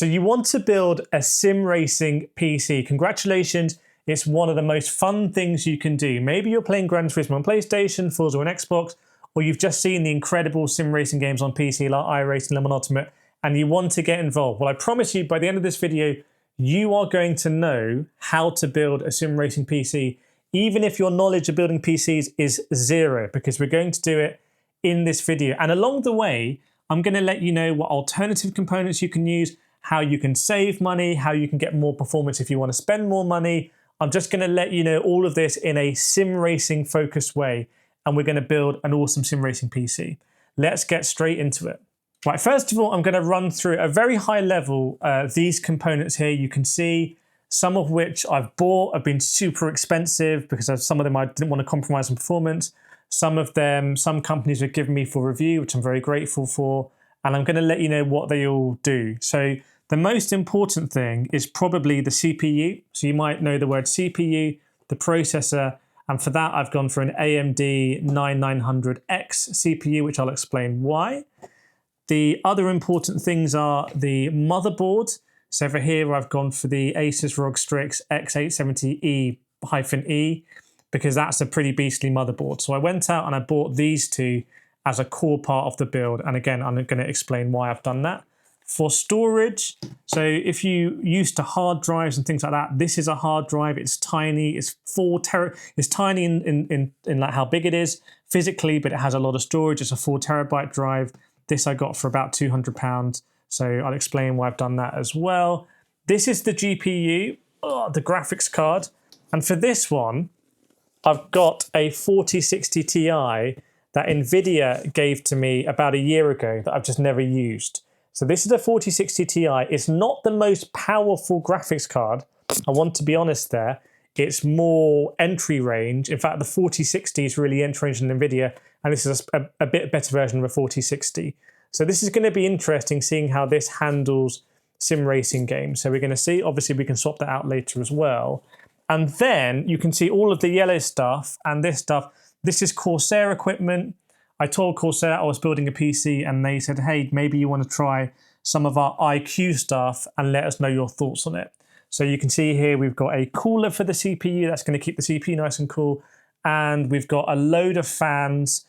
So you want to build a sim racing PC. Congratulations, it's one of the most fun things you can do. Maybe you're playing Gran Turismo on PlayStation, Forza on Xbox, or you've just seen the incredible sim racing games on PC like iRacing and Ultimate, and you want to get involved. Well, I promise you, by the end of this video, you are going to know how to build a sim racing PC, even if your knowledge of building PCs is zero, because we're going to do it in this video. And along the way, I'm going to let you know what alternative components you can use, how you can save money, how you can get more performance if you want to spend more money. I'm just going to let you know all of this in a sim racing focused way, and we're going to build an awesome sim racing PC. Let's get straight into it. Right, first of all, I'm going to run through a very high level these components here. You can see some of which I've bought have been super expensive because some of them I didn't want to compromise on performance. Some of them, some companies have given me for review, which I'm very grateful for. And I'm going to let you know what they all do. So the most important thing is probably the CPU. So you might know the word CPU, the processor, and for that I've gone for an AMD 9900X CPU, which I'll explain why. The other important things are the motherboard. So over here I've gone for the Asus ROG Strix X870E-E, because that's a pretty beastly motherboard. So I went out and I bought these two as a core part of the build. And again, I'm going to explain why I've done that. For storage, so if you used to hard drives and things like that, this is a hard drive. It's tiny. It's It's tiny in like how big it is physically, but it has a lot of storage. It's a 4 terabyte drive. This I got for about £200. So I'll explain why I've done that as well. This is the GPU, the graphics card. And for this one, I've got a 4060 Ti that NVIDIA gave to me about a year ago that I've just never used. So this is a 4060 Ti. It's not the most powerful graphics card. I want to be honest there. It's more entry range. In fact, the 4060 is really entry range in NVIDIA, and this is a bit better version of a 4060. So this is going to be interesting seeing how this handles sim racing games. So we're going to see, obviously we can swap that out later as well. And then you can see all of the yellow stuff and this stuff. This is Corsair equipment. I told Corsair I was building a PC and they said, hey, maybe you want to try some of our IQ stuff and let us know your thoughts on it. So you can see here we've got a cooler for the CPU. That's going to keep the CPU nice and cool. And we've got a load of fans.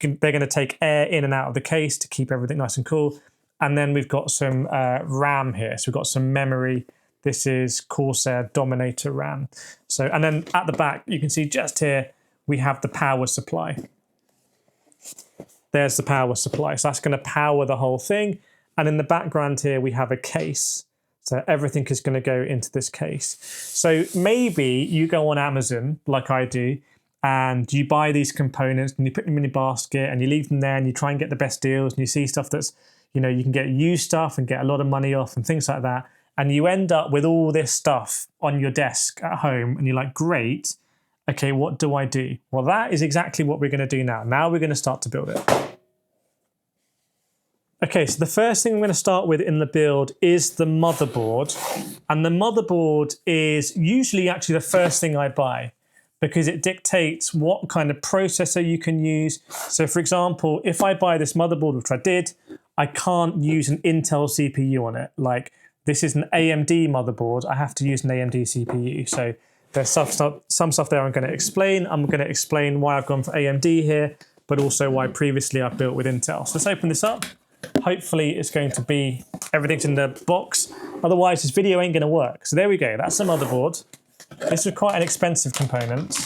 They're going to take air in and out of the case to keep everything nice and cool. And then we've got some RAM here. So we've got some memory. This is Corsair Dominator RAM. So, and then at the back, you can see just here, we have the power supply. There's the power supply. So that's going to power the whole thing. And in the background here, we have a case. So everything is going to go into this case. So maybe you go on Amazon, like I do, and you buy these components and you put them in a basket and you leave them there and you try and get the best deals and you see stuff that's, you know, you can get used stuff and get a lot of money off and things like that. And you end up with all this stuff on your desk at home and you're like, great, okay, what do I do? Well, that is exactly what we're going to do now. Now we're going to start to build it. Okay, so the first thing I'm going to start with in the build is the motherboard. And the motherboard is usually actually the first thing I buy because it dictates what kind of processor you can use. So for example, if I buy this motherboard, which I did, I can't use an Intel CPU on it. Like this is an AMD motherboard. I have to use an AMD CPU. So there's some stuff there I'm going to explain. I'm going to explain why I've gone for AMD here, but also why previously I've built with Intel. So let's open this up. Hopefully it's going to be, everything's in the box. Otherwise this video ain't going to work. So there we go. That's the motherboard. This is quite an expensive component.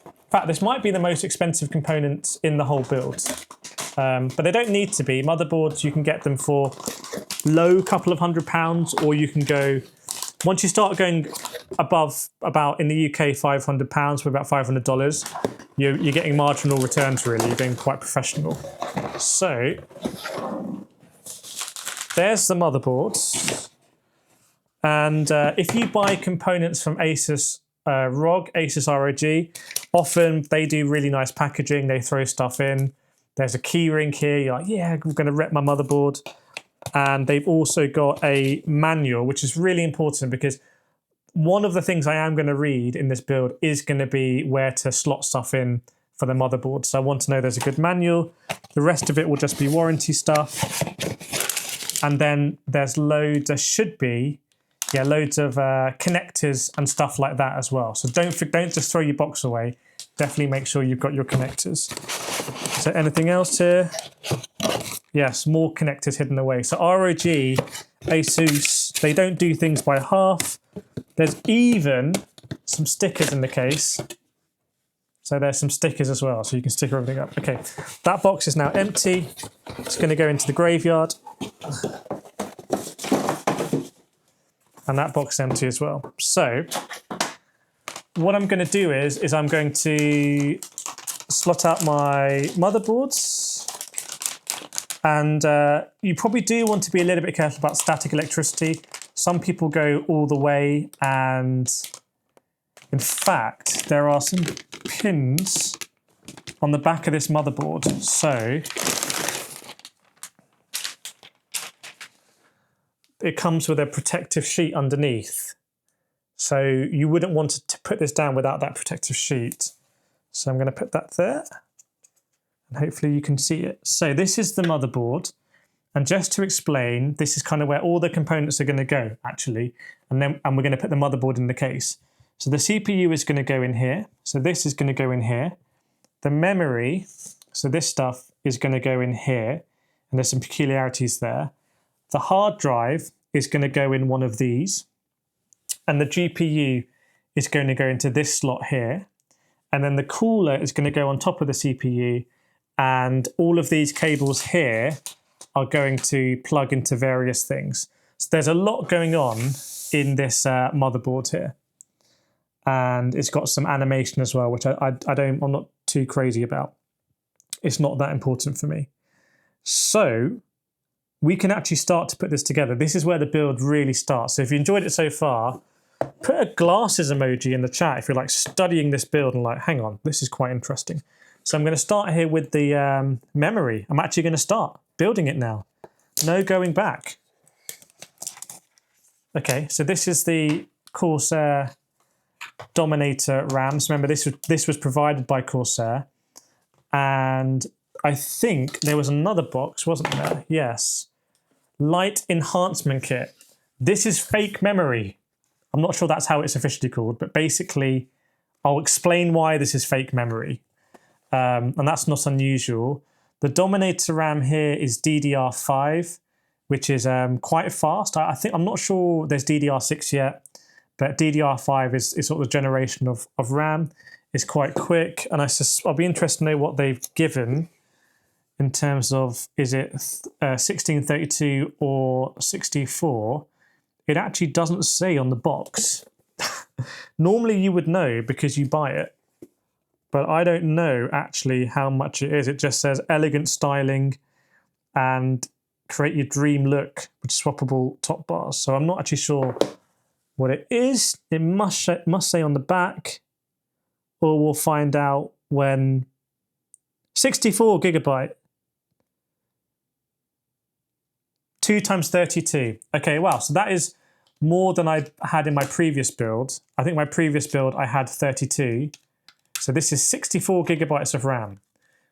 In fact, this might be the most expensive component in the whole build. But they don't need to be. Motherboards, you can get them for low couple of £100, or you can go, once you start going above about, in the UK, £500 for about $500, you're getting marginal returns really, you're getting quite professional. So, there's the motherboard. And if you buy components from Asus ROG, Asus ROG, often they do really nice packaging, they throw stuff in. There's a key ring here, you're like, yeah, I'm going to rep my motherboard. And they've also got a manual, which is really important because one of the things I am going to read in this build is going to be where to slot stuff in for the motherboard. So I want to know there's a good manual. The rest of it will just be warranty stuff. And then there's loads, there should be, yeah, loads of connectors and stuff like that as well. So don't just throw your box away. Definitely make sure you've got your connectors. So anything else here? Yes, more connectors hidden away. So ROG, Asus, they don't do things by half. There's even some stickers in the case. So there's some stickers as well, so you can stick everything up. Okay, that box is now empty. It's going to go into the graveyard. And that box is empty as well. So what I'm going to do is I'm going to slot out my motherboards. And you probably do want to be a little bit careful about static electricity. Some people go all the way, and in fact, there are some pins on the back of this motherboard. So it comes with a protective sheet underneath. So you wouldn't want to put this down without that protective sheet. So I'm going to put that there. And hopefully you can see it. So this is the motherboard. And just to explain, this is kind of where all the components are going to go, actually. And we're going to put the motherboard in the case. So the CPU is going to go in here. So this is going to go in here. The memory, so this stuff is going to go in here. And there's some peculiarities there. The hard drive is going to go in one of these. And the GPU is going to go into this slot here. And then the cooler is going to go on top of the CPU. And all of these cables here are going to plug into various things. So there's a lot going on in this motherboard here. And it's got some animation as well, which I'm not too crazy about. It's not that important for me. So we can actually start to put this together. This is where the build really starts. So if you enjoyed it so far, put a glasses emoji in the chat if you're like studying this build and like, hang on, this is quite interesting. So I'm going to start here with the memory. I'm actually going to start building it now. No going back. Okay, so this is the Corsair Dominator RAM. So remember, this was provided by Corsair. And I think there was another box, wasn't there? Yes. Light Enhancement Kit. This is fake memory. I'm not sure that's how it's officially called, but basically I'll explain why this is fake memory. And that's not unusual. The Dominator RAM here is DDR5, which is quite fast. I'm not sure there's DDR6 yet, but DDR5 is sort of the generation of RAM. It's quite quick, and I'll be interested to know what they've given in terms of, is it 1632 or 64? It actually doesn't say on the box. Normally you would know because you buy it. But I don't know actually how much it is. It just says elegant styling and create your dream look with swappable top bars. So I'm not actually sure what it is. It must say on the back, or we'll find out when. 64 gigabyte. 2 times 32. Okay, wow. So that is more than I had in my previous build. I think my previous build I had 32. So this is 64 gigabytes of RAM,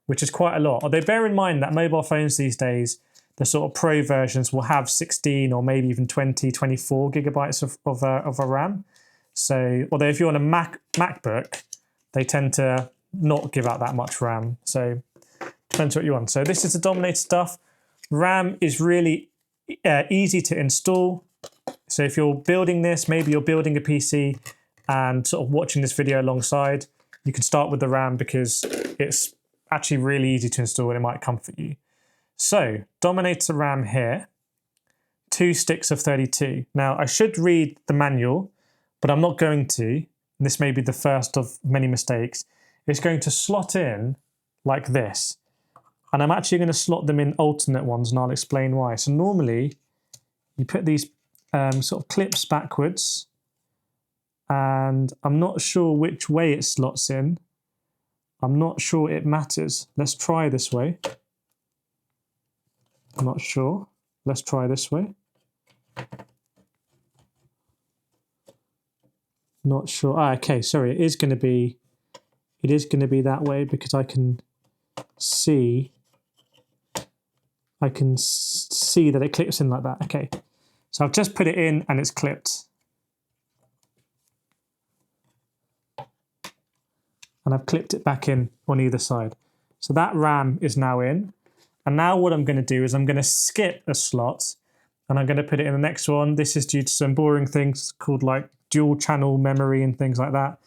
which is quite a lot. Although bear in mind that mobile phones these days, the sort of pro versions will have 16 or maybe even 20, 24 gigabytes of a RAM. So, although if you're on a MacBook, they tend to not give out that much RAM. So depends what you want. So this is the Dominator stuff. RAM is really easy to install. So if you're building this, maybe you're building a PC and sort of watching this video alongside, you can start with the RAM because it's actually really easy to install and it might comfort you. So, Dominator RAM here, 2 sticks of 32. Now, I should read the manual, but I'm not going to. And this may be the first of many mistakes. It's going to slot in like this. And I'm actually going to slot them in alternate ones, and I'll explain why. So normally, you put these sort of clips backwards, and I'm not sure which way it slots in. I'm not sure it matters. Let's try this way. I'm not sure. Let's try this way. Not sure. Okay, sorry. It is going to be that way because I can see I can see that it clips in like that. Okay, so I've just put it in and it's clipped. And I've clipped it back in on either side. So that RAM is now in. And now what I'm going to do is I'm going to skip a slot and I'm going to put it in the next one. This is due to some boring things called like dual channel memory and things like that.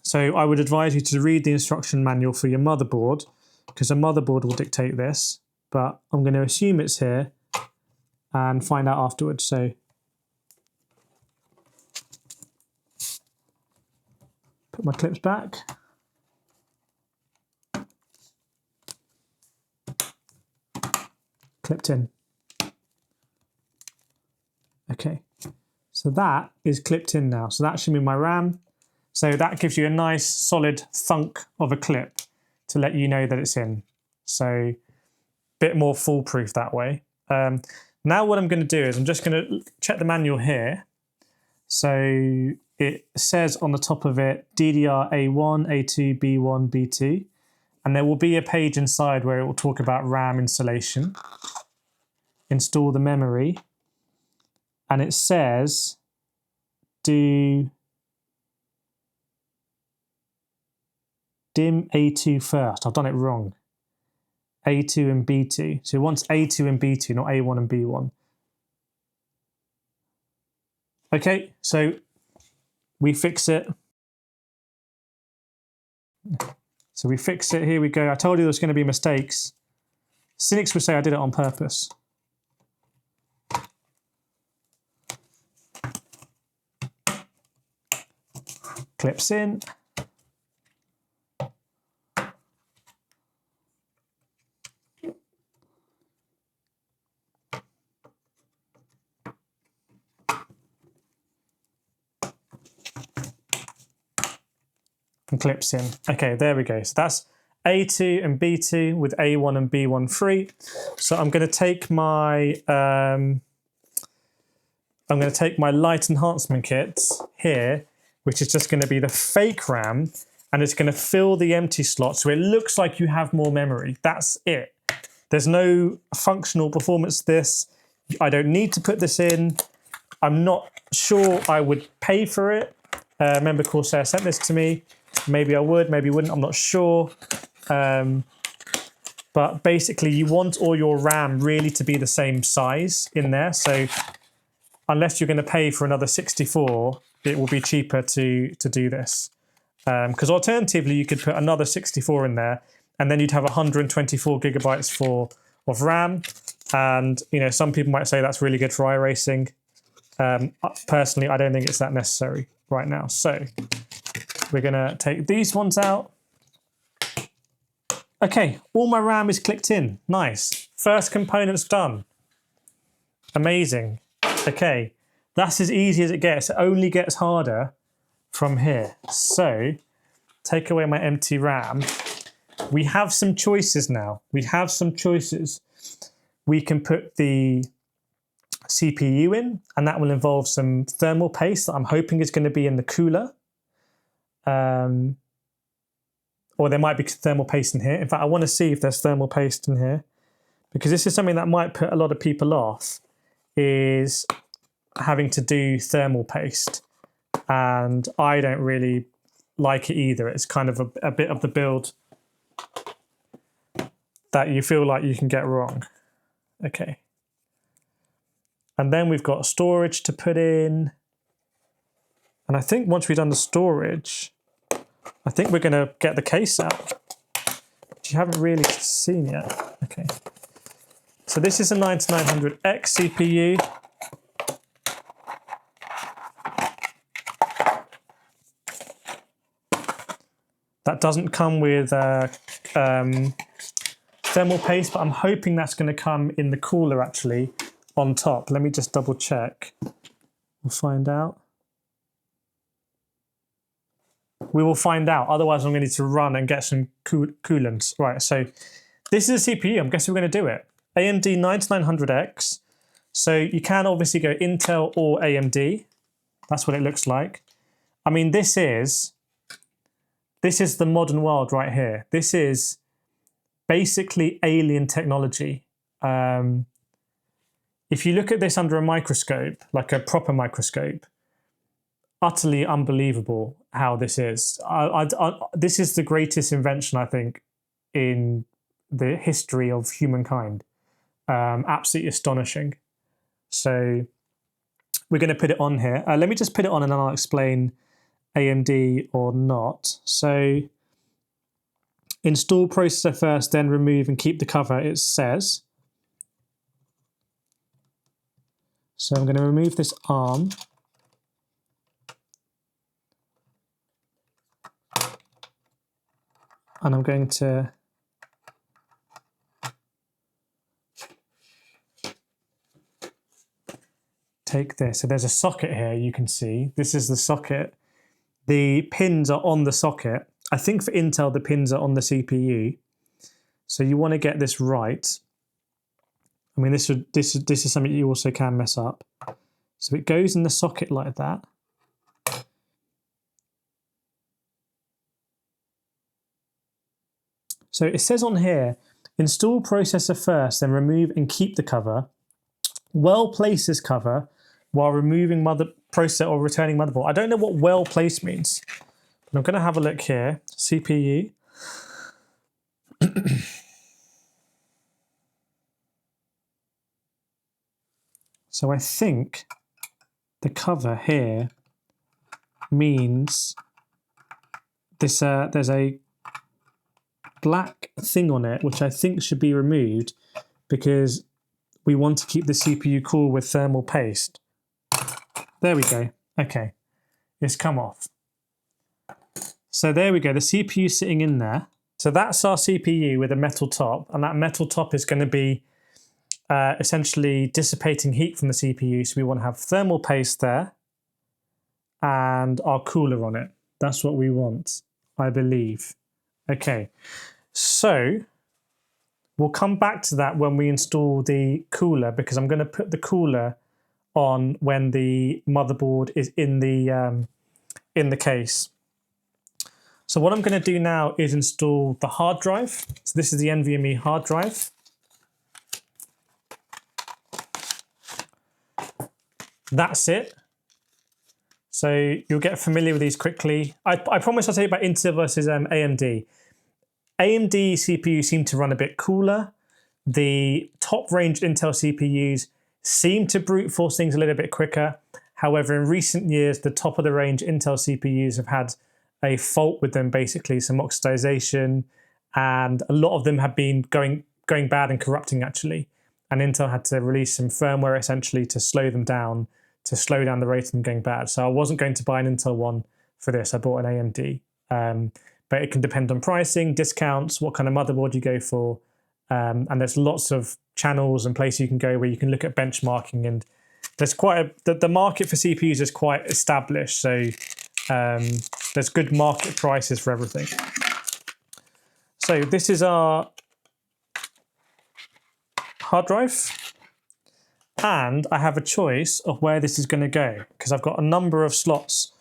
So I would advise you to read the instruction manual for your motherboard, because a motherboard will dictate this, but I'm going to assume it's here and find out afterwards. So put my clips back. Clipped in. Okay, so that is clipped in now. So that should be my RAM. So that gives you a nice solid thunk of a clip to let you know that it's in. So a bit more foolproof that way. Now what I'm going to do is I'm just going to check the manual here. So it says on the top of it, DDR A1, A2, B1, B2. And there will be a page inside where it will talk about RAM installation. Install the memory. And it says, do dim A2 first. I've done it wrong. A2 and B2. So it wants A2 and B2, not A1 and B1. Okay, so we fix it. So we fix it. Here we go. I told you there's going to be mistakes. Cynics would say I did it on purpose. Clips in. And clips in. Okay, there we go. So that's A2 and B2 with A1 and B1 free. So I'm going to take my light enhancement kit here, which is just going to be the fake RAM, and it's going to fill the empty slot so it looks like you have more memory. That's it. There's no functional performance to this. I don't need to put this in. I'm not sure I would pay for it. Remember Corsair sent this to me. Maybe I would, maybe wouldn't, I'm not sure. But basically you want all your RAM really to be the same size in there. So unless you're going to pay for another 64, it will be cheaper to do this. Because alternatively, you could put another 64 in there, and then you'd have 124 gigabytes of RAM. And you know, some people might say that's really good for iRacing. Personally, I don't think it's that necessary right now. So we're going to take these ones out. Okay, all my RAM is clicked in. Nice. First component's done. Amazing. Okay, that's as easy as it gets. It only gets harder from here. So, take away my empty RAM. We have some choices now. We have some choices. We can put the CPU in, and that will involve some thermal paste that I'm hoping is going to be in the cooler. Or there might be thermal paste in here. In fact, I want to see if there's thermal paste in here, because this is something that might put a lot of people off, is having to do thermal paste. And I don't really like it either. It's kind of a bit of the build that you feel like you can get wrong. Okay. And then we've got storage to put in. And I think once we've done the storage, I think we're going to get the case out, which you haven't really seen yet. Okay. So this is a 9900X CPU. That doesn't come with thermal paste, but I'm hoping that's going to come in the cooler actually on top. Let me just double check. We'll find out. We will find out. Otherwise, I'm going to need to run and get some coolants. Right, so this is a CPU. I'm guessing we're going to do it. AMD 9900X. So you can obviously go Intel or AMD. That's what it looks like. I mean, this is the modern world right here. This is basically alien technology. if you look at this under a microscope, like a proper microscope, utterly unbelievable how this is. This is the greatest invention, I think, in the history of humankind. Absolutely astonishing. So we're going to put it on here. Let me just put it on and then I'll explain AMD or not. So install processor first, then remove and keep the cover, it says. So I'm going to remove this arm. And I'm going to take this. So there's a socket here, you can see. This is the socket. The pins are on the socket. I think for Intel, the pins are on the CPU. So you want to get this right. I mean, this is something you also can mess up. So it goes in the socket like that. So it says on here, install processor first, then remove and keep the cover. Well place this cover while removing processor or returning motherboard. I don't know what well placed means, but I'm going to have a look here. CPU. So I think the cover here means this. There's a black thing on it, which I think should be removed because we want to keep the CPU cool with thermal paste. There we go. Okay, it's come off. So there we go. The CPU is sitting in there. So that's our CPU with a metal top, and that metal top is going to be essentially dissipating heat from the CPU. So we want to have thermal paste there and our cooler on it. That's what we want, I believe. Okay, so we'll come back to that when we install the cooler, because I'm going to put the cooler on when the motherboard is in the case. So what I'm going to do now is install the hard drive. So this is the NVMe hard drive. That's it. So you'll get familiar with these quickly. I promise I'll tell you about Intel versus AMD. AMD CPUs seem to run a bit cooler. The top range Intel CPUs seem to brute force things a little bit quicker. However, in recent years, the top of the range Intel CPUs have had a fault with them, basically some oxidization, and a lot of them have been going bad and corrupting actually. And Intel had to release some firmware essentially to slow them down, to slow down the rate of them going bad. So I wasn't going to buy an Intel one for this. I bought an AMD. But it can depend on pricing, discounts, what kind of motherboard you go for. And there's lots of channels and places you can go where you can look at benchmarking. And there's quite the market for CPUs is quite established. So there's good market prices for everything. So this is our hard drive. And I have a choice of where this is going to go, because I've got a number of slots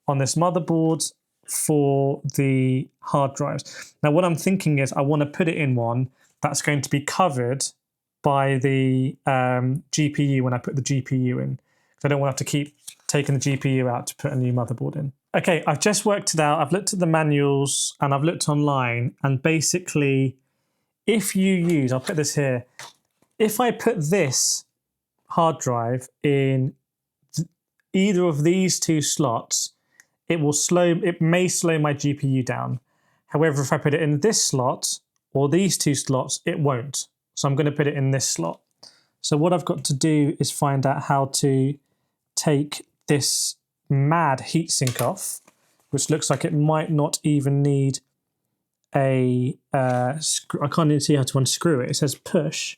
on this motherboard for the hard drives. Now what I'm thinking is I want to put it in one that's going to be covered by the GPU when I put the GPU in. I don't want to have to keep taking the GPU out to put a new motherboard in. Okay, I've just worked it out. I've looked at the manuals and I've looked online, and basically if you use, I'll put this here, if I put this hard drive in either of these two slots, it may slow my GPU down. However, if I put it in this slot or these two slots, it won't. So I'm going to put it in this slot. So what I've got to do is find out how to take this mad heatsink off, which looks like it might not even need a screw. I can't even see how to unscrew it. It says push.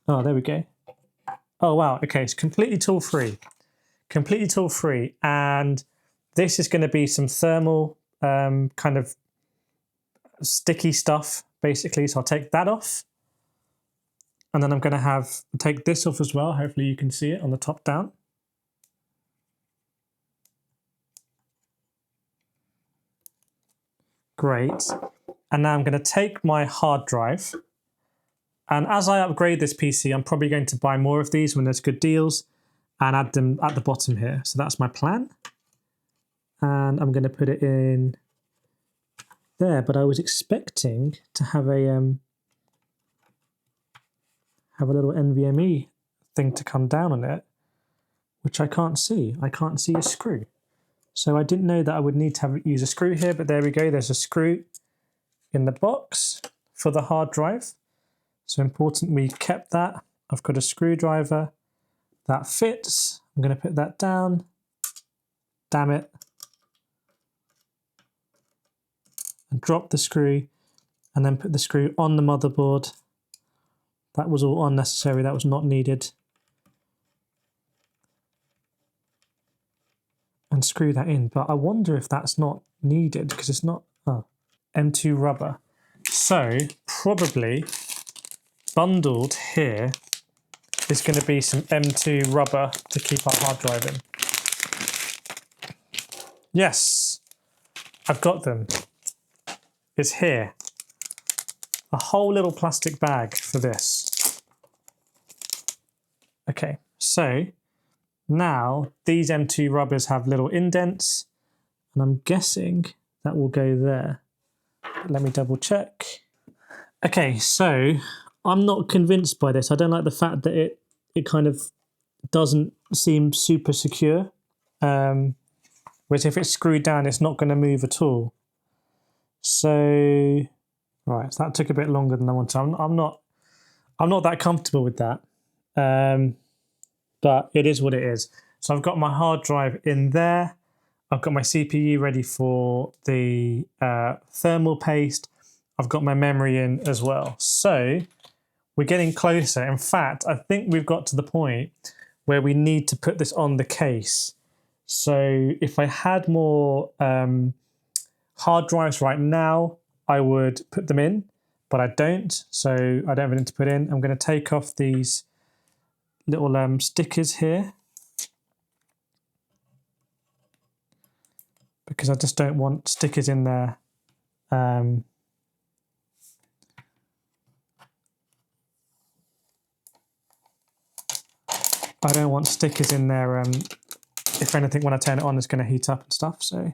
Oh, there we go. Oh, wow. Okay, it's completely tool-free. Completely tool-free. And this is going to be some thermal kind of sticky stuff, basically. So I'll take that off. And then I'm going to take this off as well. Hopefully you can see it on the top down. Great. And now I'm going to take my hard drive And as I upgrade this PC, I'm probably going to buy more of these when there's good deals and add them at the bottom here. So that's my plan. And I'm going to put it in there, but I was expecting to have a little NVMe thing to come down on it, which I can't see. I can't see a screw. So I didn't know that I would need to use a screw here, but there we go. There's a screw in the box for the hard drive. So important we kept that. I've got a screwdriver that fits. I'm going to put that down. Damn it. And drop the screw and then put the screw on the motherboard. That was all unnecessary. That was not needed. And screw that in. But I wonder if that's not needed because it's not M2 rubber. So probably bundled here is going to be some M2 rubber to keep our hard drive in. Yes, I've got them. It's here. A whole little plastic bag for this. Okay, so now these M2 rubbers have little indents, and I'm guessing that will go there. Let me double check. Okay, so I'm not convinced by this. I don't like the fact that it kind of doesn't seem super secure. Whereas if it's screwed down, it's not going to move at all. So, right, so that took a bit longer than I wanted. I'm not that comfortable with that. But it is what it is. So I've got my hard drive in there. I've got my CPU ready for the thermal paste. I've got my memory in as well. So we're getting closer. In fact, I think we've got to the point where we need to put this on the case. So if I had more hard drives right now, I would put them in, but I don't. So I don't have anything to put in. I'm going to take off these little stickers here because I just don't want stickers in there. I don't want stickers in there. If anything, when I turn it on, it's going to heat up and stuff. So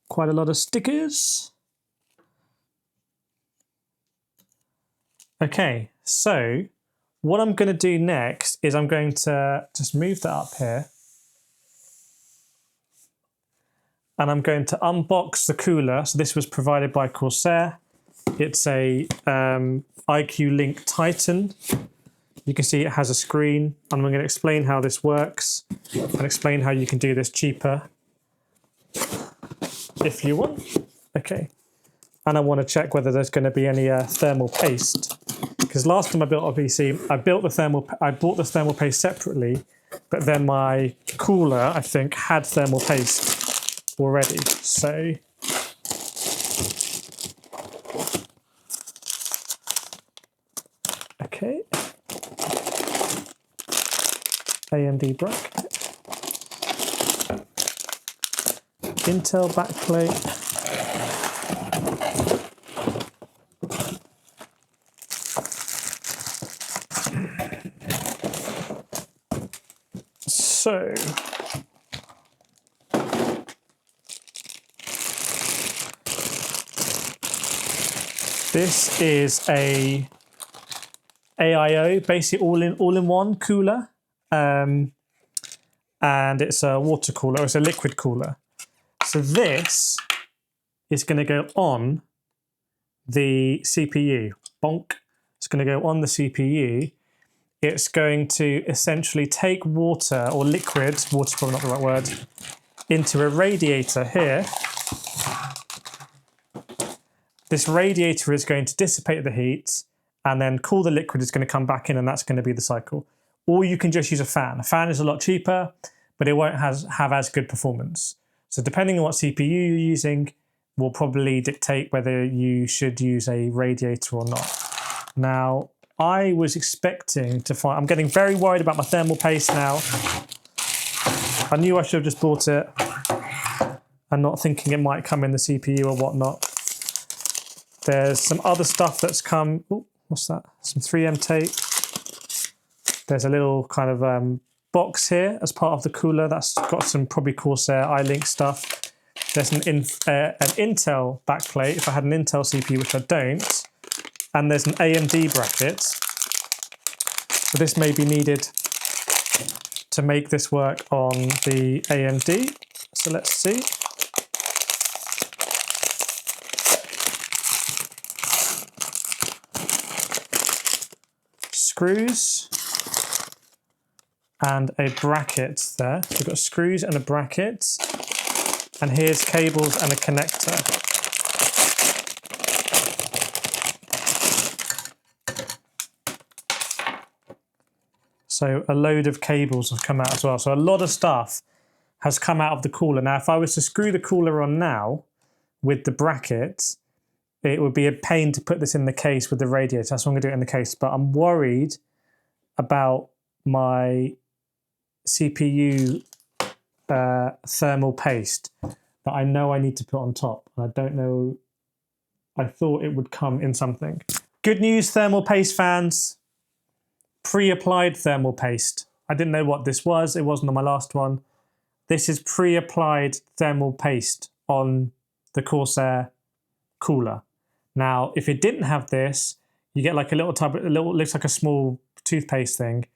quite a lot of stickers. Okay, so what I'm going to do next is I'm going to just move that up here. And I'm going to unbox the cooler. So this was provided by Corsair. It's a IQ Link Titan. You can see it has a screen. And I'm going to explain how this works and explain how you can do this cheaper if you want. Okay. And I want to check whether there's going to be any thermal paste. Because last time I built a PC, I bought the thermal paste separately, but then my cooler, I think, had thermal paste already. So okay. AMD bracket. Intel backplate. So this is a AIO, basically all-in-one cooler, and it's a water cooler. It's a liquid cooler. So this is going to go on the CPU. Bonk. It's going to go on the CPU. It's going to essentially take water or liquid, water's probably not the right word, into a radiator here. This radiator is going to dissipate the heat and then cool the liquid is going to come back in, and that's going to be the cycle. Or you can just use a fan. A fan is a lot cheaper, but it won't have as good performance. So depending on what CPU you're using will probably dictate whether you should use a radiator or not. Now, I was expecting to find... I'm getting very worried about my thermal paste now. I knew I should have just bought it and not thinking it might come in the CPU or whatnot. There's some other stuff that's come. Oh, what's that? Some 3M tape. There's a little kind of box here as part of the cooler. That's got some probably Corsair iLink stuff. There's an Intel backplate, if I had an Intel CPU, which I don't. And there's an AMD bracket. So this may be needed to make this work on the AMD. So let's see. Screws and a bracket there. So we've got screws and a bracket. And here's cables and a connector. So a load of cables have come out as well. So a lot of stuff has come out of the cooler. Now, if I was to screw the cooler on now with the bracket, it would be a pain to put this in the case with the radiator. That's why I'm going to do it in the case. But I'm worried about my CPU thermal paste that I know I need to put on top. And I don't know. I thought it would come in something. Good news, thermal paste fans. Pre-applied thermal paste. I didn't know what this was. It wasn't on my last one. This is pre-applied thermal paste on the Corsair cooler. Now, if it didn't have this, you get like a little tub, looks like a small toothpaste thing,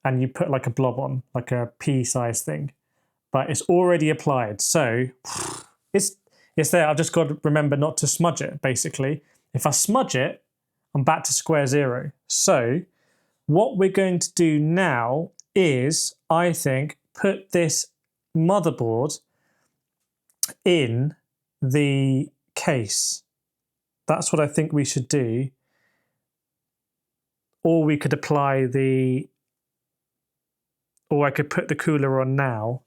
and you put like a blob on, like a pea-sized thing. But it's already applied, so it's there. I've just got to remember not to smudge it, basically. If I smudge it, I'm back to square zero. So what we're going to do now is, I think, put this motherboard in the case. That's what I think we should do. Or we could apply or I could put the cooler on now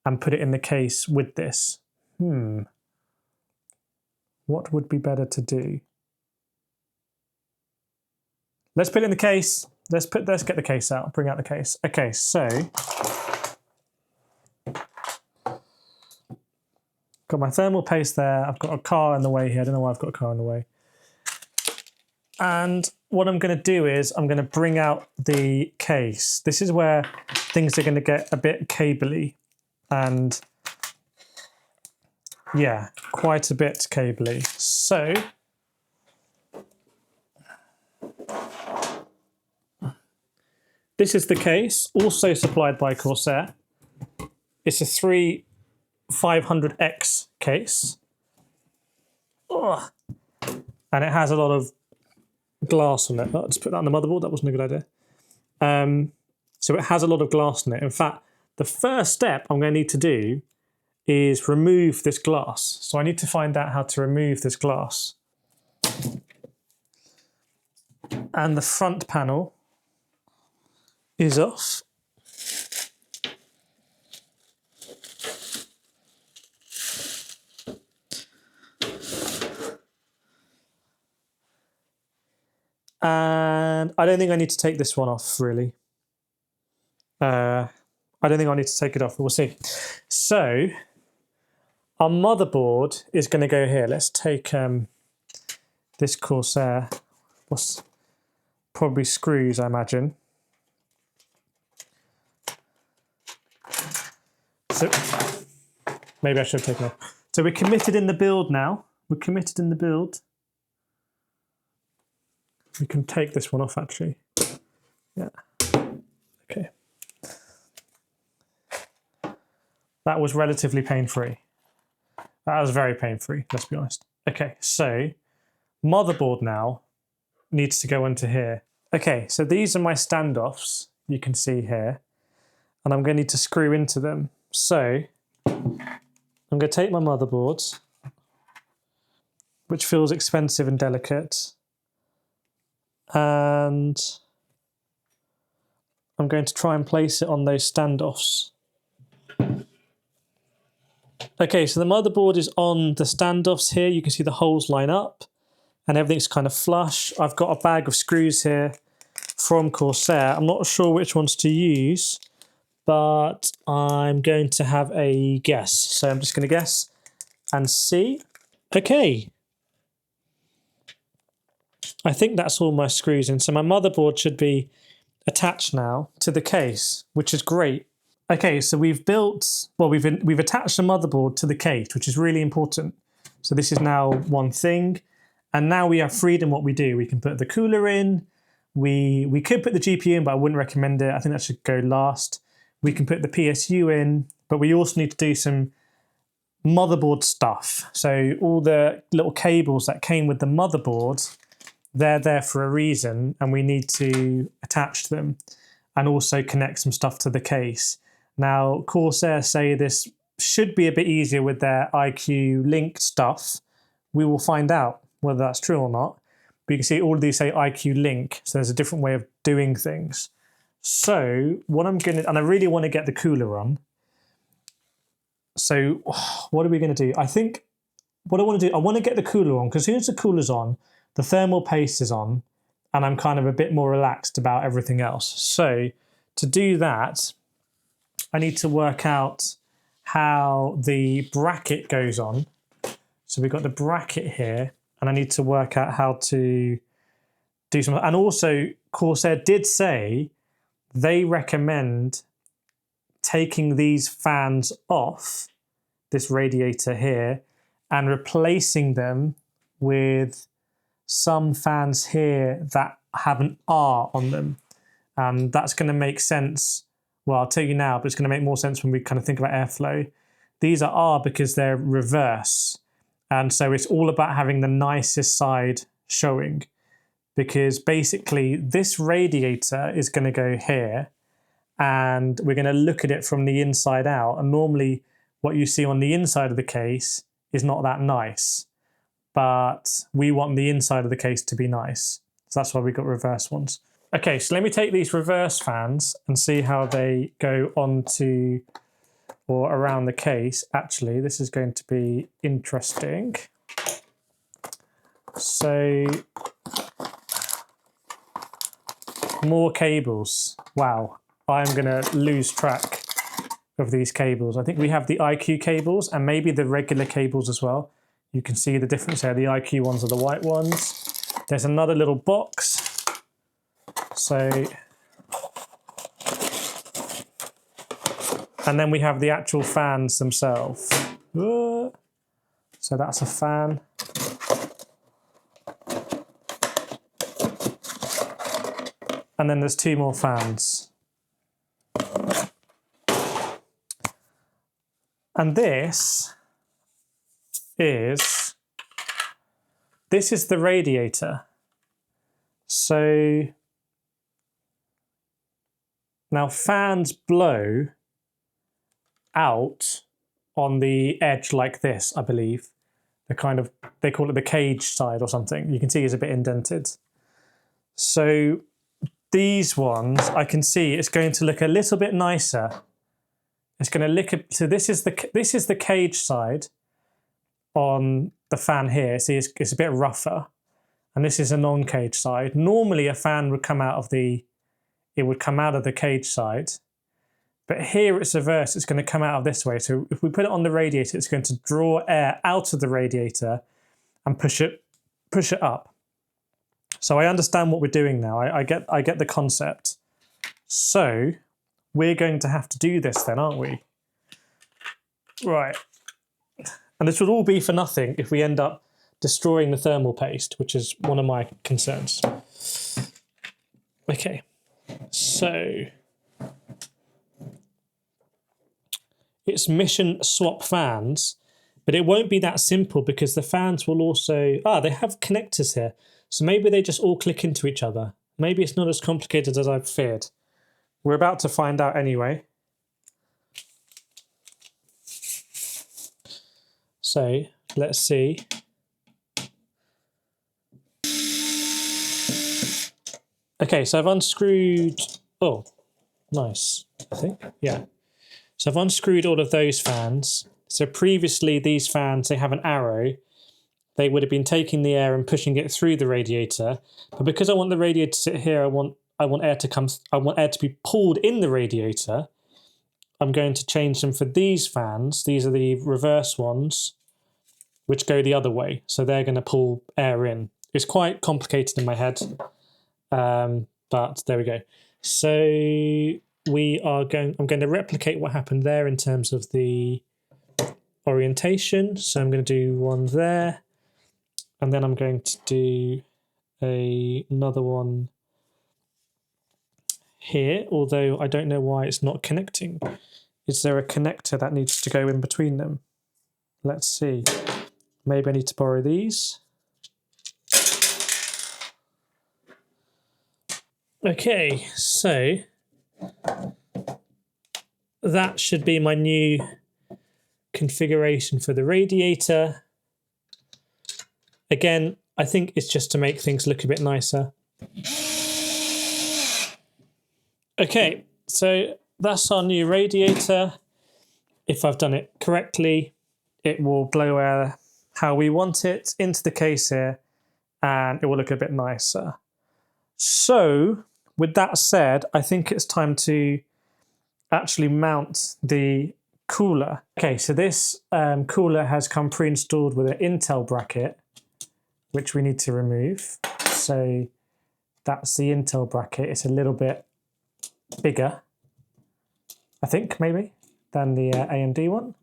and put it in the case with this. What would be better to do? Let's put it in the case. Let's get the case out. Bring out the case. Okay, so got my thermal paste there. I've got a car in the way here. I don't know why I've got a car in the way. And what I'm going to do is I'm going to bring out the case. This is where things are going to get a bit cabley. And yeah, quite a bit cabley. So this is the case, also supplied by Corsair. It's a 3500X case. Ugh. And it has a lot of glass on it. Oh, just put that on the motherboard, that wasn't a good idea. So it has a lot of glass in it. In fact, the first step I'm going to need to do is remove this glass. So I need to find out how to remove this glass. And the front panel is off. And I don't think I need to take this one off, really. I don't think I need to take it off, but we'll see. So our motherboard is going to go here. Let's take this Corsair. What's probably screws, I imagine. So maybe I should have taken it off. So we're committed in the build now. We're committed in the build. We can take this one off, actually. Yeah. Okay. That was relatively pain-free. That was very pain-free, let's be honest. Okay, so motherboard now needs to go into here. Okay, so these are my standoffs, you can see here. And I'm going to need to screw into them. So I'm going to take my motherboard, which feels expensive and delicate. And I'm going to try and place it on those standoffs. Okay, so the motherboard is on the standoffs here. You can see the holes line up and everything's kind of flush. I've got a bag of screws here from Corsair. I'm not sure which ones to use, but I'm going to have a guess. So I'm just going to guess and see. Okay, I think that's all my screws in. So my motherboard should be attached now to the case, which is great. Okay, so we've built, well, we've attached the motherboard to the case, which is really important. So this is now one thing. And now we have freedom what we do. We can put the cooler in. We could put the GPU in, but I wouldn't recommend it. I think that should go last. We can put the PSU in, but we also need to do some motherboard stuff. So all the little cables that came with the motherboard, they're there for a reason, and we need to attach them and also connect some stuff to the case. Now, Corsair say this should be a bit easier with their IQ Link stuff. We will find out whether that's true or not. But you can see all of these say IQ Link, so there's a different way of doing things. So what I'm going to, and I really want to get the cooler on. So what are we going to do? I think what I want to do, I want to get the cooler on, because as soon as the cooler's on, the thermal paste is on, and I'm kind of a bit more relaxed about everything else. So to do that, I need to work out how the bracket goes on. So we've got the bracket here, and I need to work out how to do something. And also, Corsair did say they recommend taking these fans off, this radiator here, and replacing them with some fans here that have an R on them. And that's going to make sense. Well, I'll tell you now, but it's going to make more sense when we kind of think about airflow. These are R because they're reverse. And so it's all about having the nicest side showing. Because basically this radiator is going to go here, and we're going to look at it from the inside out. And normally what you see on the inside of the case is not that nice. But we want the inside of the case to be nice. So that's why we got reverse ones. Okay, so let me take these reverse fans and see how they go onto or around the case. Actually, this is going to be interesting. So, more cables. Wow, I'm going to lose track of these cables. I think we have the IQ cables and maybe the regular cables as well. You can see the difference there. The IQ ones are the white ones. There's another little box. So, and then we have the actual fans themselves. So that's a fan. And then there's two more fans. And this is the radiator. So now fans blow out on the edge like this, I believe. They call it the cage side or something. You can see it's a bit indented. So these ones, I can see it's going to look a little bit nicer. It's going to look, so this is the cage side on the fan here. See, it's a bit rougher. And this is a non-cage side. Normally a fan would come out of the cage side. But here it's reversed, it's going to come out of this way. So if we put it on the radiator, it's going to draw air out of the radiator and push it up. So I understand what we're doing now. I get the concept. So we're going to have to do this then, aren't we? Right. And this would all be for nothing if we end up destroying the thermal paste, which is one of my concerns. Okay. So it's mission swap fans, but it won't be that simple because the fans will also, they have connectors here. So maybe they just all click into each other. Maybe it's not as complicated as I've feared. We're about to find out anyway. So let's see. Okay, so I've unscrewed, oh, nice, I think, yeah. So I've unscrewed all of those fans. So previously these fans, they have an arrow. They would have been taking the air and pushing it through the radiator. But because I want the radiator to sit here, I want air to be pulled in the radiator. I'm going to change them for these fans. These are the reverse ones, which go the other way. So they're going to pull air in it's quite complicated in my head, but there we go. So I'm going to replicate what happened there in terms of the orientation. So I'm going to do one there, and then I'm going to do another one here, although I don't know why it's not connecting. Is there a connector that needs to go in between them? Let's see. Maybe I need to borrow these. Okay, so that should be my new configuration for the radiator. Again, I think it's just to make things look a bit nicer. Okay, so that's our new radiator. If I've done it correctly, it will blow air how we want it into the case here, and it will look a bit nicer. So, with that said, I think it's time to actually mount the cooler. Okay, so this cooler has come pre-installed with an Intel bracket, which we need to remove. So that's the Intel bracket. It's a little bit bigger, I think, maybe, than the AMD one.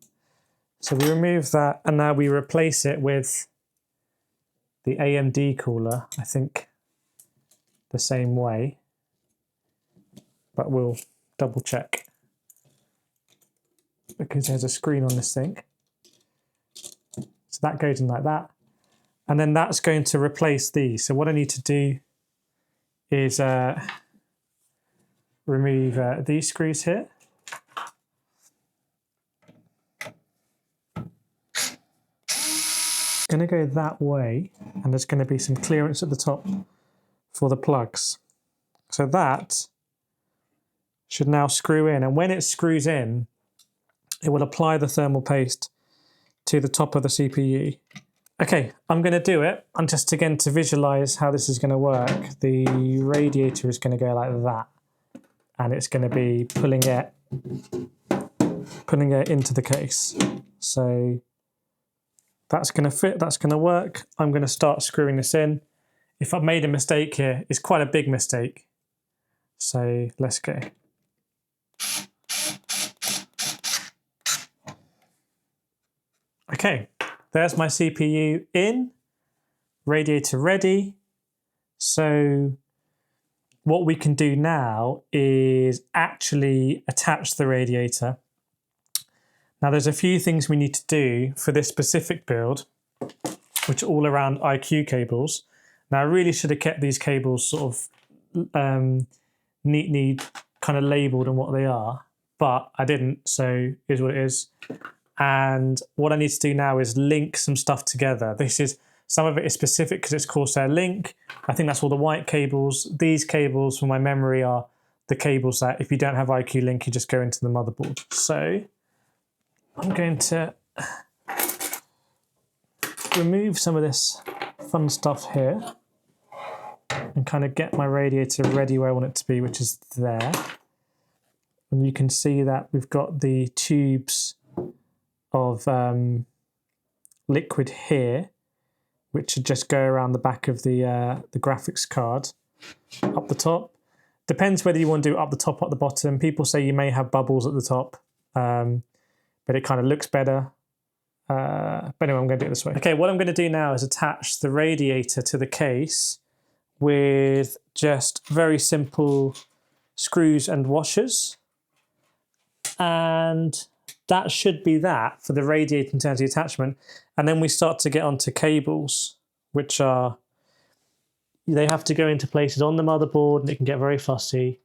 So we remove that, and now we replace it with the AMD cooler, I think the same way, but we'll double check because there's a screen on this thing. So that goes in like that. And then that's going to replace these. So what I need to do is remove these screws here. Going to go that way, and there's going to be some clearance at the top for the plugs. So that should now screw in, and when it screws in, it will apply the thermal paste to the top of the CPU. Okay, I'm going to do it. And just again to visualize how this is going to work, the radiator is going to go like that, and it's going to be pulling it into the case. So that's going to fit, that's going to work. I'm going to start screwing this in. If I've made a mistake here, it's quite a big mistake. So let's go. Okay, there's my CPU in, radiator ready. So what we can do now is actually attach the radiator. Now there's a few things we need to do for this specific build, which are all around IQ cables. Now I really should have kept these cables sort of neatly kind of labelled on what they are, but I didn't, so here's what it is. And what I need to do now is link some stuff together. Some of it is specific because it's Corsair Link. I think that's all the white cables. These cables, from my memory, are the cables that if you don't have IQ Link, you just go into the motherboard. So I'm going to remove some of this fun stuff here and kind of get my radiator ready where I want it to be, which is there. And you can see that we've got the tubes of liquid here, which should just go around the back of the graphics card up the top. Depends whether you want to do up the top or up the bottom. People say you may have bubbles at the top, but it kind of looks better. But anyway, I'm going to do it this way. Okay, what I'm going to do now is attach the radiator to the case with just very simple screws and washers. And that should be that for the radiator in terms of the attachment. And then we start to get onto cables, which are, they have to go into places on the motherboard and it can get very fussy.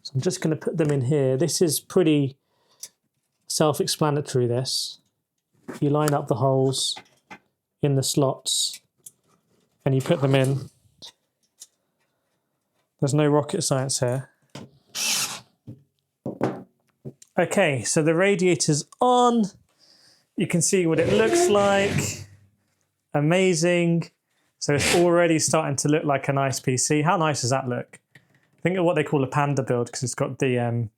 So I'm just going to put them in here. This is pretty self-explanatory, this. You line up the holes in the slots and you put them in. There's no rocket science here. Okay, so the radiator's on. You can see what it looks like. Amazing. So it's already starting to look like a nice PC. How nice does that look? Think of what they call a Panda build because it's got the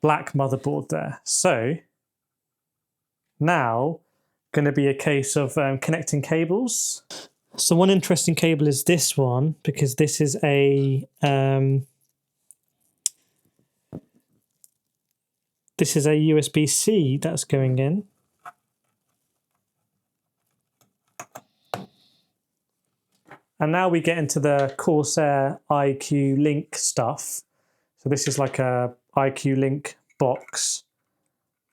black motherboard there. So now, going to be a case of connecting cables. So one interesting cable is this one, because this is a USB-C that's going in. And now we get into the Corsair IQ Link stuff. So this is like a IQ Link box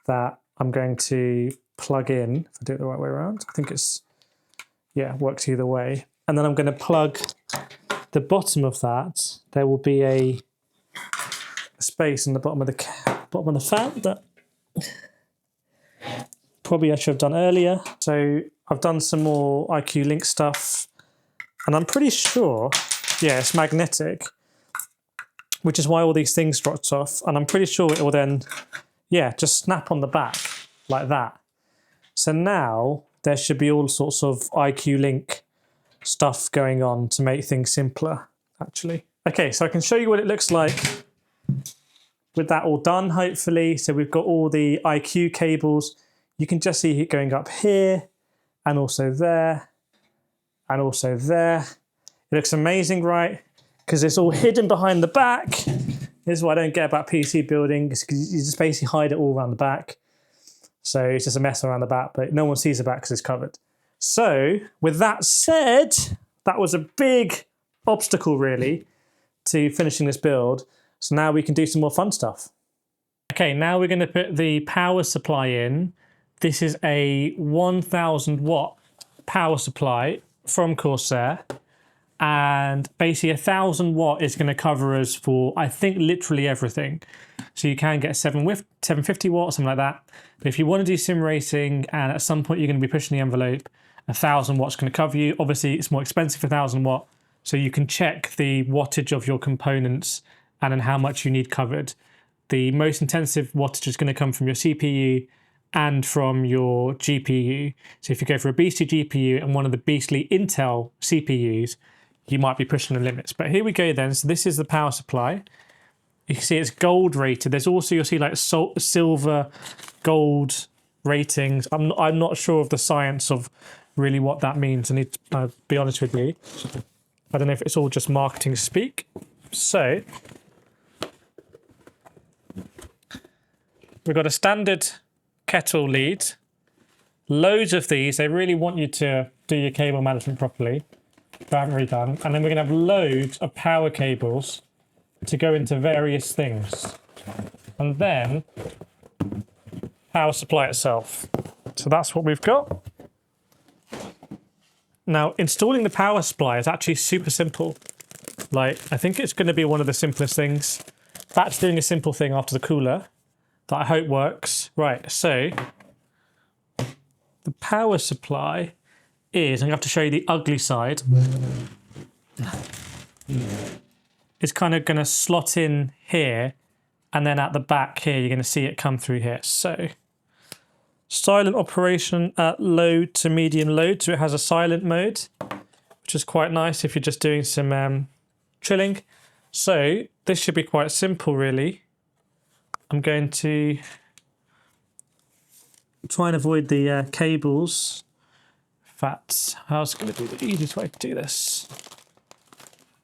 that I'm going to plug in, if I do it the right way around. I think it's, yeah, works either way. And then I'm going to plug the bottom of that. There will be a space in the bottom of the fan that probably I should have done earlier. So I've done some more IQ Link stuff. And I'm pretty sure, yeah, it's magnetic, which is why all these things dropped off. And I'm pretty sure it will then, yeah, just snap on the back like that. So now there should be all sorts of IQ Link stuff going on to make things simpler, actually. Okay, so I can show you what it looks like with that all done, hopefully. So we've got all the IQ cables. You can just see it going up here and also there. And also there. It looks amazing, right? Because it's all hidden behind the back. This is what I don't get about PC building, because you just basically hide it all around the back. So it's just a mess around the back, but no one sees the back because it's covered. So with that said, that was a big obstacle really to finishing this build. So now we can do some more fun stuff. Okay, now we're going to put the power supply in. This is a 1000 watt power supply from Corsair, and basically 1000 watt is going to cover us for, I think, literally everything. So you can get 750 watts, something like that. But if you want to do sim racing and at some point you're going to be pushing the envelope, 1000 watts going to cover you. Obviously it's more expensive for 1000 watt, so you can check the wattage of your components and then how much you need covered. The most intensive wattage is going to come from your CPU and from your GPU. So if you go for a beastly GPU and one of the beastly Intel CPUs, you might be pushing the limits. But here we go then. So this is the power supply. You can see it's gold rated. There's also, you'll see like silver, gold ratings. I'm not sure of the science of really what that means. I need to be honest with you. I don't know if it's all just marketing speak. So we've got a standard kettle lead, loads of these. They really want you to do your cable management properly, but I haven't really done. And then we're going to have loads of power cables to go into various things, and then power supply itself. So that's what we've got. Now installing the power supply is actually super simple. Like, I think it's going to be one of the simplest things. That's doing a simple thing after the cooler that I hope works. Right, so the power supply is, I'm going to have to show you the ugly side. It's kind of going to slot in here, and then at the back here, you're going to see it come through here. So silent operation at low to medium load. So it has a silent mode, which is quite nice if you're just doing some trilling. So this should be quite simple, really. I'm going to try and avoid the cables. In fact, I was going to do the easiest way to do this.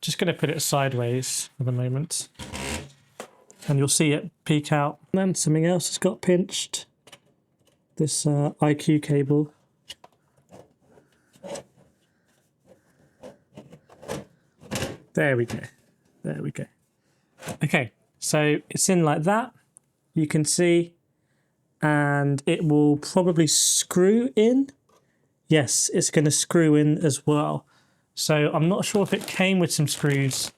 Just going to put it sideways for the moment. And you'll see it peek out. And then something else has got pinched. This IQ cable. There we go. There we go. Okay, so it's in like that. You can see, and it will probably screw in. Yes, it's going to screw in as well. So I'm not sure if it came with some screws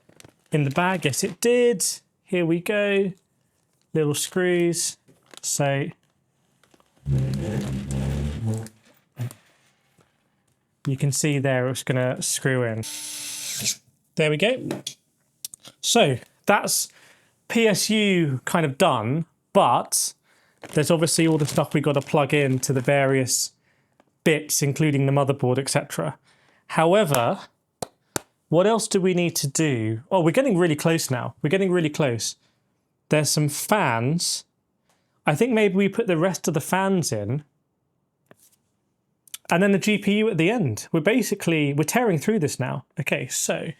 in the bag. Yes, it did. Here we go. Little screws. So you can see there it's going to screw in. There we go. So that's PSU kind of done, but there's obviously all the stuff we've got to plug in to the various bits, including the motherboard, etc. However, what else do we need to do? Oh, we're getting really close now. We're getting really close. There's some fans. I think maybe we put the rest of the fans in, and then the GPU at the end. We're tearing through this now. Okay, so I'm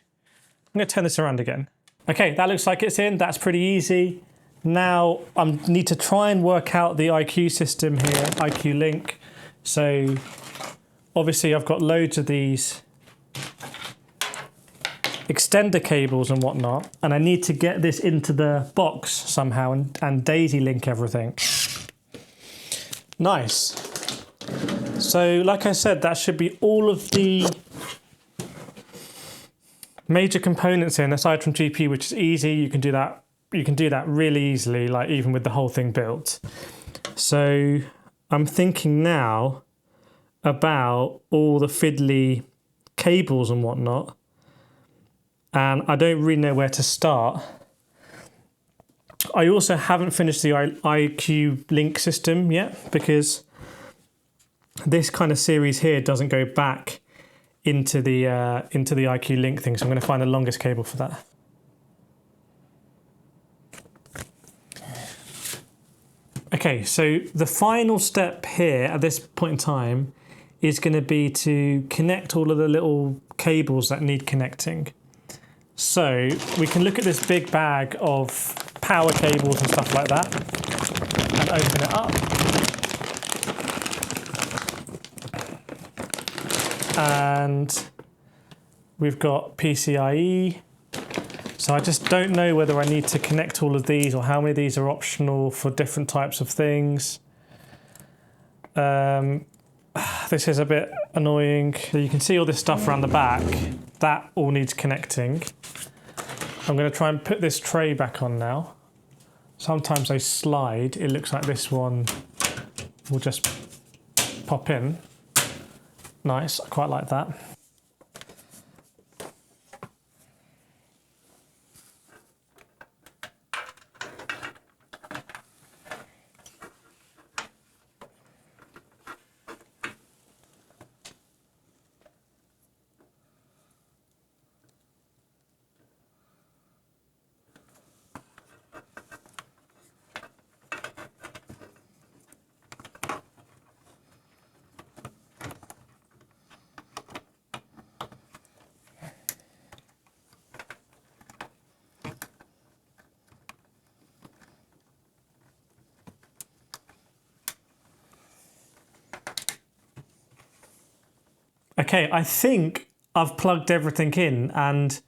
going to turn this around again. Okay, that looks like it's in. That's pretty easy. Now I need to try and work out the IQ system here, IQ link. So obviously I've got loads of these extender cables and whatnot, and I need to get this into the box somehow and daisy link everything. Nice. So like I said, that should be all of the major components in, aside from GPU, which is easy. You can do that really easily, like even with the whole thing built. So I'm thinking now about all the fiddly cables and whatnot, and I don't really know where to start. I also haven't finished the IQ link system yet, because this kind of series here doesn't go back into the IQ link thing, so I'm going to find the longest cable for that. Okay, so the final step here at this point in time is going to be to connect all of the little cables that need connecting. So we can look at this big bag of power cables and stuff like that and open it up. And we've got PCIe. So I just don't know whether I need to connect all of these or how many of these are optional for different types of things. This is a bit annoying. So you can see all this stuff around the back. That all needs connecting. I'm going to try and put this tray back on now. Sometimes they slide. It looks like this one will just pop in. Nice, I quite like that. Okay, I think I've plugged everything in, and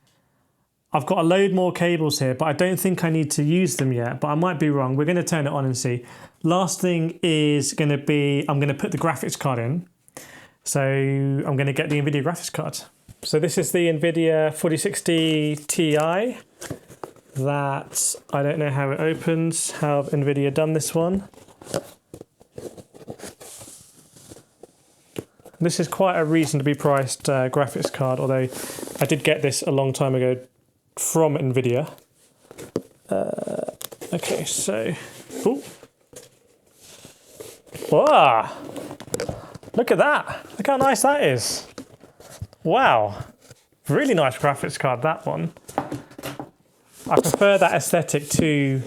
I've got a load more cables here, but I don't think I need to use them yet, but I might be wrong. We're going to turn it on and see. Last thing is going to be, I'm going to put the graphics card in. So I'm going to get the NVIDIA graphics card. So this is the NVIDIA 4060 Ti. That, I don't know how it opens, how have NVIDIA done this one. This is quite a reasonably priced graphics card, although I did get this a long time ago from NVIDIA. Okay, so... Ooh. Wow! Look at that! Look how nice that is! Wow! Really nice graphics card, that one. I prefer that aesthetic to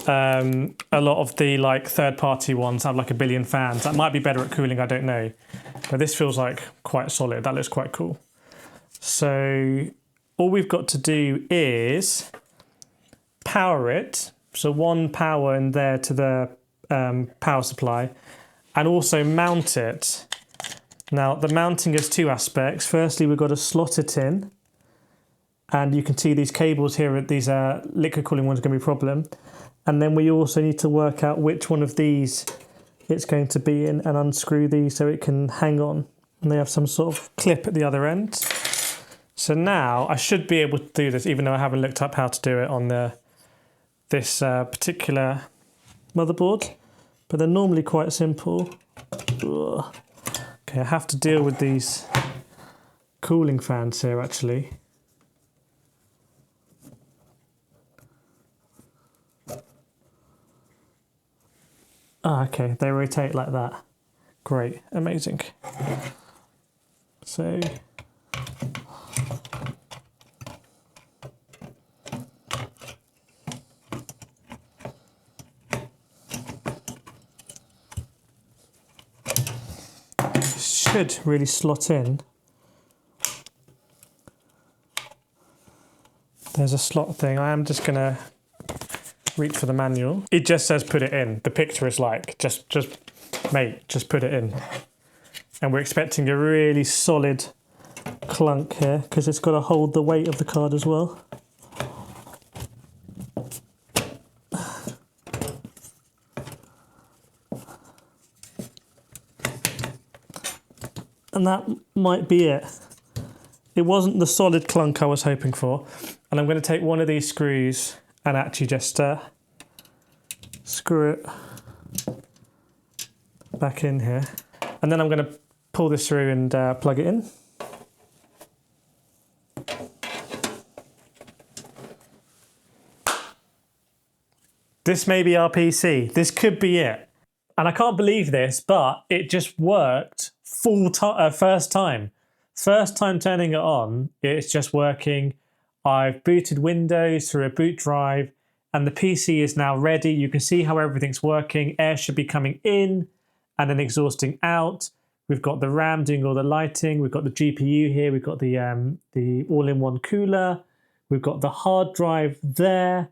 a lot of the like third-party ones have like a billion fans. That might be better at cooling, I don't know. But this feels like quite solid. That looks quite cool. So all we've got to do is power it. So one power in there to the power supply, and also mount it. Now the mounting has two aspects. Firstly, we've got to slot it in. And you can see these cables here, these liquid cooling ones are going to be a problem. And then we also need to work out which one of these it's going to be in and unscrew these so it can hang on. And they have some sort of clip at the other end. So now I should be able to do this, even though I haven't looked up how to do it on this particular motherboard. But they're normally quite simple. Ugh. Okay, I have to deal with these cooling fans here actually. Ah, okay, they rotate like that. Great, amazing. So, should really slot in. There's a slot thing. I am just gonna reach for the manual. It just says put it in. The picture is like, just mate, just put it in. And we're expecting a really solid clunk here because it's got to hold the weight of the card as well. And that might be it. It wasn't the solid clunk I was hoping for. And I'm going to take one of these screws and actually just screw it back in here. And then I'm going to pull this through and plug it in. This may be our PC. This could be it. And I can't believe this, but it just worked first time. First time turning it on, it's just working. I've booted Windows through a boot drive and the PC is now ready. You can see how everything's working. Air should be coming in and then exhausting out. We've got the RAM doing all the lighting. We've got the GPU here. We've got the all-in-one cooler. We've got the hard drive there.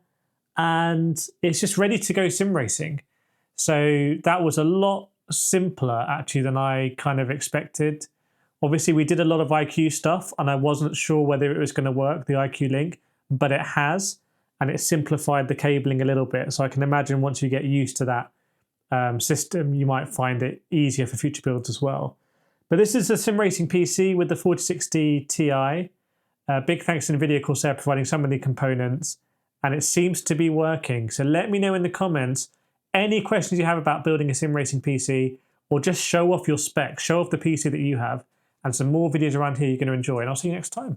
And it's just ready to go sim racing. So that was a lot simpler actually than I kind of expected. Obviously we did a lot of IQ stuff and I wasn't sure whether it was going to work, the IQ link, but it has, and it simplified the cabling a little bit. So I can imagine once you get used to that system, you might find it easier for future builds as well. But this is a sim racing PC with the 4060 Ti. Big thanks to NVIDIA Corsair providing some of the components, and it seems to be working. So let me know in the comments any questions you have about building a sim racing PC, or just show off your specs, show off the PC that you have, and some more videos around here you're going to enjoy. And I'll see you next time.